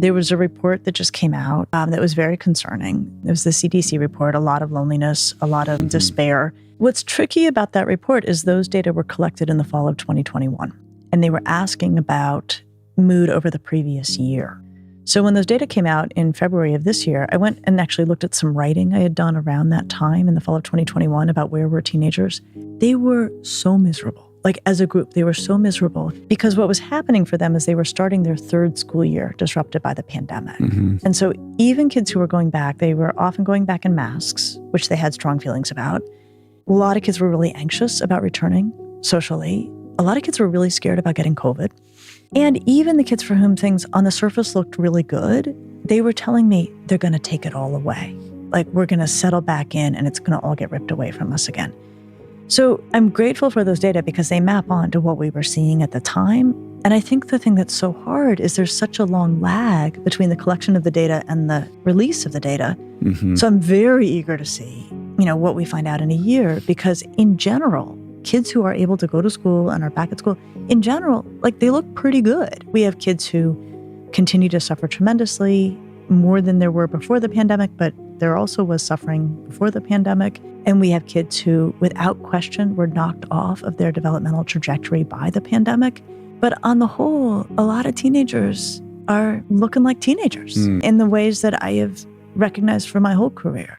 There was a report that just came out that was very concerning. It was the CDC report, a lot of loneliness, a lot of despair. What's tricky about that report is those data were collected in the fall of 2021, and they were asking about mood over the previous year. So when those data came out in February of this year, I went and actually looked at some writing I had done around that time in the fall of 2021 about where were teenagers. They were so miserable. Like as a group, they were so miserable because what was happening for them is they were starting their third school year disrupted by the pandemic. And so even kids who were going back, they were often going back in masks, which they had strong feelings about. A lot of kids were really anxious about returning socially. A lot of kids were really scared about getting COVID. And even the kids for whom things on the surface looked really good, they were telling me they're going to take it all away. Like we're going to settle back in and it's going to all get ripped away from us again. So I'm grateful for those data because they map on to what we were seeing at the time. And I think the thing that's so hard is there's such a long lag between the collection of the data and the release of the data. So I'm very eager to see, what we find out in a year, because in general, kids who are able to go to school and are back at school, in general, like they look pretty good. We have kids who continue to suffer tremendously, more than there were before the pandemic, but there also was suffering before the pandemic. And we have kids who, without question, were knocked off of their developmental trajectory by the pandemic. But on the whole, a lot of teenagers are looking like teenagers in the ways that I have recognized for my whole career.